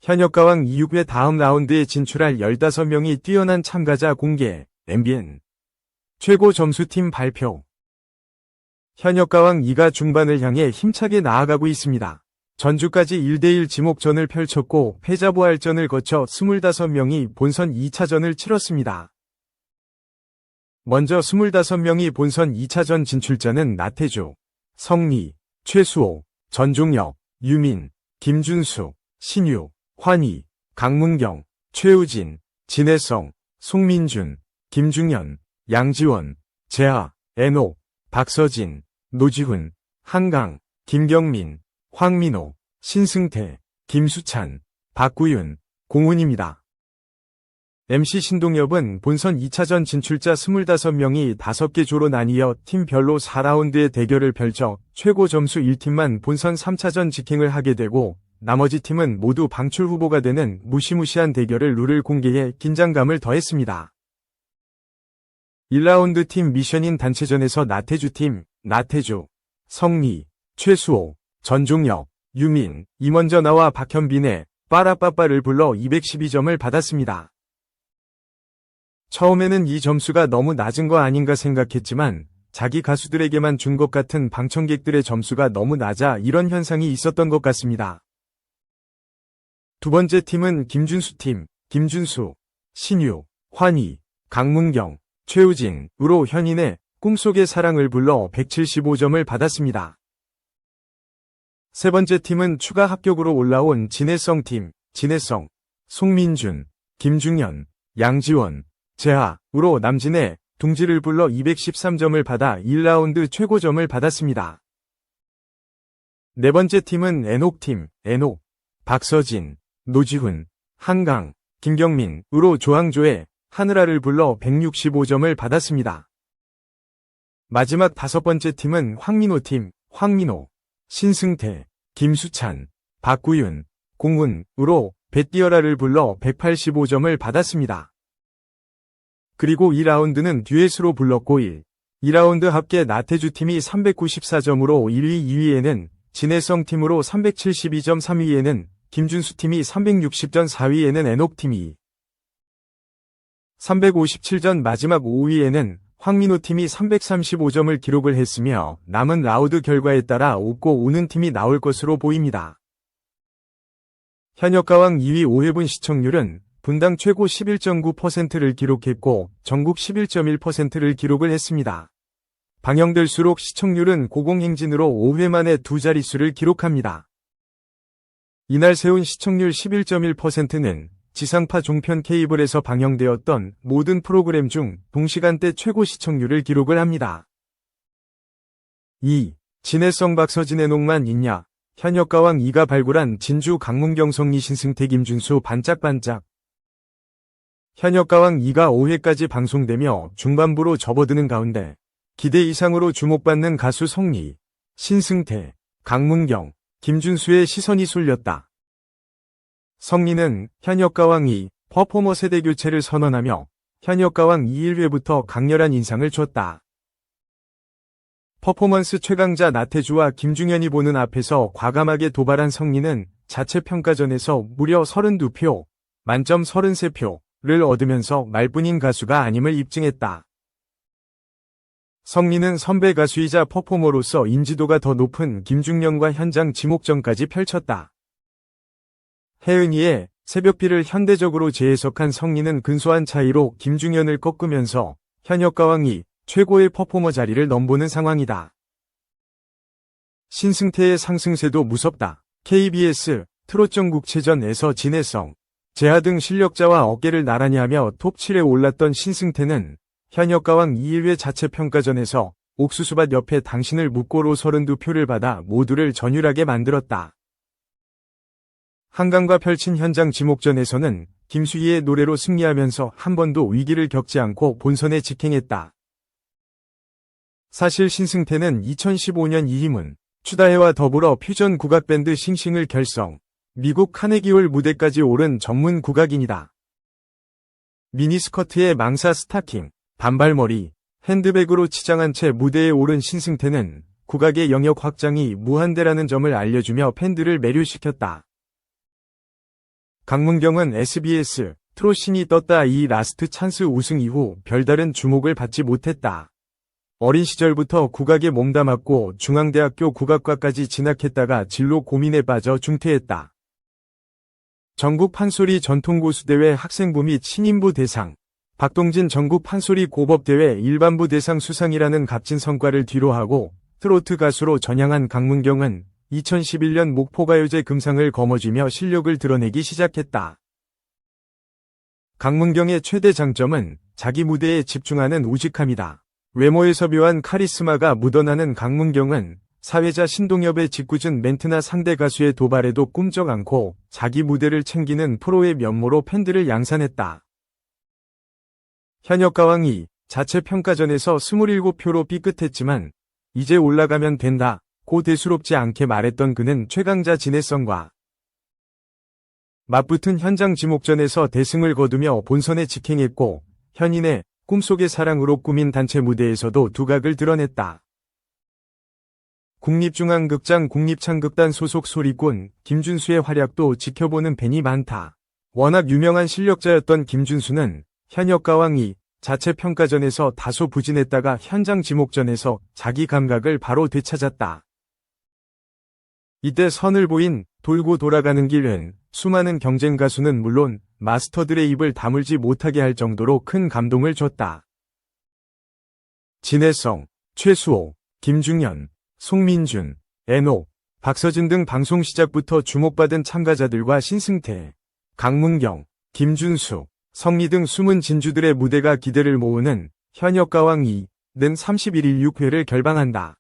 현역가왕 26회 다음 라운드에 진출할 15명이 뛰어난 참가자 공개, MBN 최고 점수팀 발표. 현역가왕 2가 중반을 향해 힘차게 나아가고 있습니다. 전주까지 1대1 지목전을 펼쳤고 패자부활전을 거쳐 25명이 본선 2차전을 치렀습니다. 먼저 25명이 본선 2차전 진출자는 나태주, 성리, 최수호, 전종혁, 유민, 김준수, 신유, 환희, 강문경, 최우진, 진혜성, 송민준, 김중현, 양지원, 재하, 애녹, 박서진, 노지훈, 한강, 김경민, 황민호, 신승태, 김수찬, 박구윤, 공훈입니다. MC 신동엽은 본선 2차전 진출자 25명이 5개 조로 나뉘어 팀별로 4라운드의 대결을 펼쳐 최고 점수 1팀만 본선 3차전 직행을 하게 되고 나머지 팀은 모두 방출 후보가 되는 무시무시한 대결을 룰을 공개해 긴장감을 더했습니다. 1라운드 팀 미션인 단체전에서 나태주팀, 나태주, 성리, 최수호, 전종혁, 유민, 임원전아와 박현빈의 빠라빠빠를 불러 212점을 받았습니다. 처음에는 이 점수가 너무 낮은 거 아닌가 생각했지만 자기 가수들에게만 준 것 같은 방청객들의 점수가 너무 낮아 이런 현상이 있었던 것 같습니다. 두 번째 팀은 김준수팀, 김준수, 신유, 환희, 강문경, 최우진으로 현인의 꿈속의 사랑을 불러 175점을 받았습니다. 세 번째 팀은 추가 합격으로 올라온 진혜성팀, 진혜성, 송민준, 김중현, 양지원, 재하으로 남진의 둥지를 불러 213점을 받아 1라운드 최고점을 받았습니다. 네 번째 팀은 애녹팀, 애녹, 박서진, 노지훈, 한강, 김경민으로 조항조의 하늘아를 불러 165점을 받았습니다. 마지막 다섯 번째 팀은 황민호팀, 황민호, 신승태, 김수찬, 박구윤, 공훈으로 배띠어라를 불러 185점을 받았습니다. 그리고 2라운드는 듀엣으로 불렀고 2라운드 합계 나태주팀이 394점으로 1위, 2위에는 진혜성팀으로 372점, 3위에는 김준수팀이 360점, 4위에는 애녹팀이 357점, 마지막 5위에는 황민호팀이 335점을 기록을 했으며 남은 라운드 결과에 따라 웃고 우는 팀이 나올 것으로 보입니다. 현역가왕 2위 5회분 시청률은 분당 최고 11.9%를 기록했고 전국 11.1%를 기록을 했습니다. 방영될수록 시청률은 고공행진으로 5회 만에 두 자릿수를 기록합니다. 이날 세운 시청률 11.1%는 지상파 종편 케이블에서 방영되었던 모든 프로그램 중 동시간대 최고 시청률을 기록을 합니다. 2. 진혜성 박서진의 녹만 있냐? 현역가왕 2가 발굴한 진주 강문경 성리 신승태 김준수 반짝반짝. 현역가왕 2가 5회까지 방송되며 중반부로 접어드는 가운데 기대 이상으로 주목받는 가수 성리, 신승태, 강문경, 김준수의 시선이 쏠렸다. 성리는 현역가왕 2 퍼포머 세대 교체를 선언하며 현역가왕 2 1회부터 강렬한 인상을 줬다. 퍼포먼스 최강자 나태주와 김중현이 보는 앞에서 과감하게 도발한 성리는 자체 평가전에서 무려 32표, 만점 33표를 얻으면서 말뿐인 가수가 아님을 입증했다. 성리는 선배 가수이자 퍼포머로서 인지도가 더 높은 김중현과 현장 지목전까지 펼쳤다. 혜은이의 새벽비를 현대적으로 재해석한 성리는 근소한 차이로 김중현을 꺾으면서 현역가왕 2 최고의 퍼포머 자리를 넘보는 상황이다. 신승태의 상승세도 무섭다. KBS 트롯전국체전에서 진혜성, 재하 등 실력자와 어깨를 나란히 하며 톱 7에 올랐던 신승태는 현역가왕 2일회 자체평가전에서 옥수수밭 옆에 당신을 묻고로 32표를 받아 모두를 전율하게 만들었다. 한강과 펼친 현장 지목전에서는 김수희의 노래로 승리하면서 한 번도 위기를 겪지 않고 본선에 직행했다. 사실 신승태는 2015년 이희문, 추다해와 더불어 퓨전 국악밴드 싱싱을 결성, 미국 카네기홀 무대까지 오른 전문 국악인이다. 미니스커트에 망사 스타킹, 단발머리, 핸드백으로 치장한 채 무대에 오른 신승태는 국악의 영역 확장이 무한대라는 점을 알려주며 팬들을 매료시켰다. 강문경은 SBS 트롯신이 떴다 이 라스트 찬스 우승 이후 별다른 주목을 받지 못했다. 어린 시절부터 국악에 몸담았고 중앙대학교 국악과까지 진학했다가 진로 고민에 빠져 중퇴했다. 전국 판소리 전통고수대회 학생부 및 신인부 대상, 박동진 전국 판소리 고법대회 일반부 대상 수상이라는 값진 성과를 뒤로하고 트로트 가수로 전향한 강문경은 2011년 목포가요제 금상을 거머쥐며 실력을 드러내기 시작했다. 강문경의 최대 장점은 자기 무대에 집중하는 우직함이다. 외모에서 묘한 카리스마가 묻어나는 강문경은 사회자 신동엽의 짓궂은 멘트나 상대 가수의 도발에도 꿈쩍 않고 자기 무대를 챙기는 프로의 면모로 팬들을 양산했다. 현역가왕이 자체 평가전에서 27표로 삐끗했지만 이제 올라가면 된다 고 대수롭지 않게 말했던 그는 최강자 진해성과 맞붙은 현장 지목전에서 대승을 거두며 본선에 직행했고 현인의 꿈속의 사랑으로 꾸민 단체 무대에서도 두각을 드러냈다. 국립중앙극장 국립창극단 소속 소리꾼 김준수의 활약도 지켜보는 팬이 많다. 워낙 유명한 실력자였던 김준수는 현역가왕이 자체 평가전에서 다소 부진했다가 현장 지목전에서 자기 감각을 바로 되찾았다. 이때 선을 보인 돌고 돌아가는 길은 수많은 경쟁 가수는 물론 마스터들의 입을 다물지 못하게 할 정도로 큰 감동을 줬다. 진해성, 최수호, 김중현, 송민준, 애녹, 박서진 등 방송 시작부터 주목받은 참가자들과 신승태, 강문경, 김준수, 성리 등 숨은 진주들의 무대가 기대를 모으는 현역가왕 2는 31일 6회를 결방한다.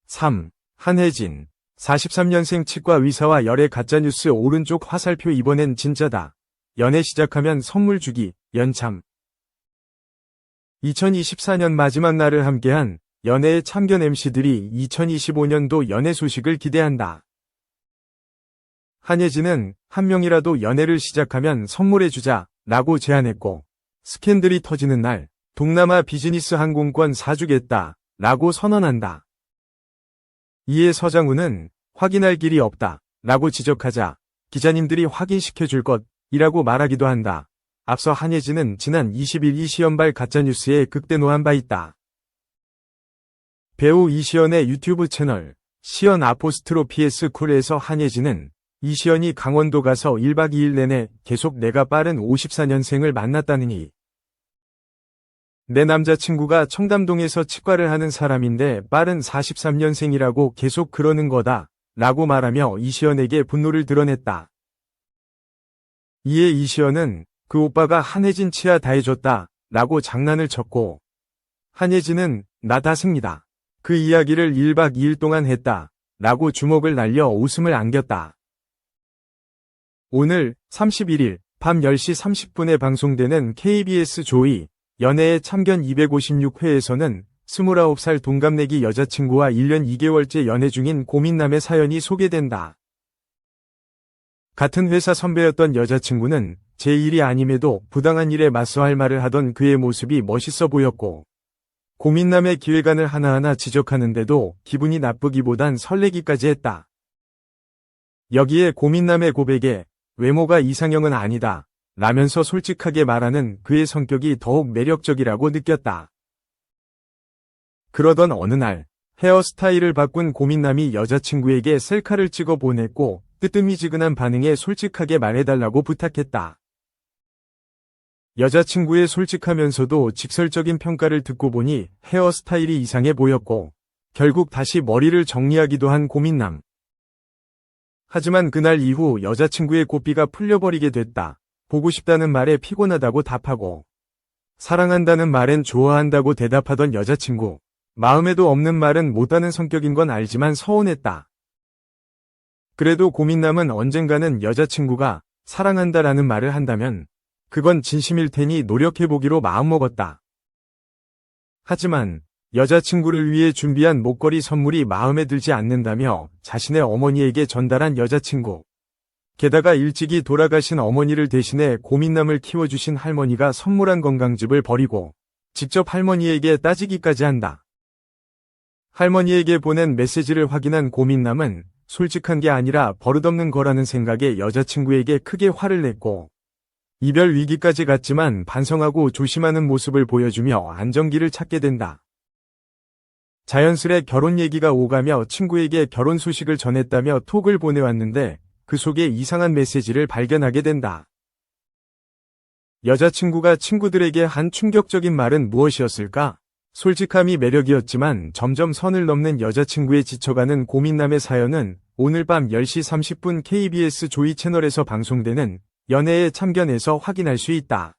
3. 한혜진 43년생 치과 의사와 열애 가짜뉴스 오른쪽 화살표 이번엔 진짜다. 연애 시작하면 선물 주기, 연참. 2024년 마지막 날을 함께한 연애의 참견 MC들이 2025년도 연애 소식을 기대한다. 한혜진은 한 명이라도 연애를 시작하면 선물해주자 라고 제안했고 스캔들이 터지는 날 동남아 비즈니스 항공권 사주겠다 라고 선언한다. 이에 서장훈은 확인할 길이 없다 라고 지적하자 기자님들이 확인시켜줄 것이라고 말하기도 한다. 앞서 한혜진은 지난 20일 이시연발 가짜뉴스에 극대노한 바 있다. 배우 이시연의 유튜브 채널 시연 아포스트로피에스 쿨에서 한혜진은 이시연이 강원도 가서 1박 2일 내내 계속 내가 빠른 54년생을 만났다느니 내 남자친구가 청담동에서 치과를 하는 사람인데 빠른 43년생이라고 계속 그러는 거다 라고 말하며 이시연에게 분노를 드러냈다. 이에 이시연은 그 오빠가 한혜진 치아 다 해줬다 라고 장난을 쳤고 한혜진은 나 다승이다. 그 이야기를 1박 2일 동안 했다 라고 주먹을 날려 웃음을 안겼다. 오늘 31일 밤 10시 30분에 방송되는 KBS 조이 연애의 참견 256회에서는 29살 동갑내기 여자친구와 1년 2개월째 연애 중인 고민남의 사연이 소개된다. 같은 회사 선배였던 여자친구는 제 일이 아님에도 부당한 일에 맞서 할 말을 하던 그의 모습이 멋있어 보였고 고민남의 기획안을 하나하나 지적하는데도 기분이 나쁘기보단 설레기까지 했다. 여기에 고민남의 고백에 외모가 이상형은 아니다 라면서 솔직하게 말하는 그의 성격이 더욱 매력적이라고 느꼈다. 그러던 어느 날 헤어스타일을 바꾼 고민남이 여자친구에게 셀카를 찍어 보냈고 뜨뜻미지근한 반응에 솔직하게 말해달라고 부탁했다. 여자친구의 솔직하면서도 직설적인 평가를 듣고 보니 헤어스타일이 이상해 보였고 결국 다시 머리를 정리하기도 한 고민남. 하지만 그날 이후 여자친구의 고삐가 풀려버리게 됐다. 보고 싶다는 말에 피곤하다고 답하고 사랑한다는 말엔 좋아한다고 대답하던 여자친구. 마음에도 없는 말은 못하는 성격인 건 알지만 서운했다. 그래도 고민남은 언젠가는 여자친구가 사랑한다라는 말을 한다면 그건 진심일 테니 노력해보기로 마음먹었다. 하지만 여자친구를 위해 준비한 목걸이 선물이 마음에 들지 않는다며 자신의 어머니에게 전달한 여자친구. 게다가 일찍이 돌아가신 어머니를 대신해 고민남을 키워주신 할머니가 선물한 건강즙을 버리고 직접 할머니에게 따지기까지 한다. 할머니에게 보낸 메시지를 확인한 고민남은 솔직한 게 아니라 버릇없는 거라는 생각에 여자친구에게 크게 화를 냈고 이별 위기까지 갔지만 반성하고 조심하는 모습을 보여주며 안정기를 찾게 된다. 자연스레 결혼 얘기가 오가며 친구에게 결혼 소식을 전했다며 톡을 보내왔는데 그 속에 이상한 메시지를 발견하게 된다. 여자친구가 친구들에게 한 충격적인 말은 무엇이었을까? 솔직함이 매력이었지만 점점 선을 넘는 여자친구에 지쳐가는 고민남의 사연은 오늘 밤 10시 30분 KBS 조이 채널에서 방송되는 연애의 참견에서 확인할 수 있다.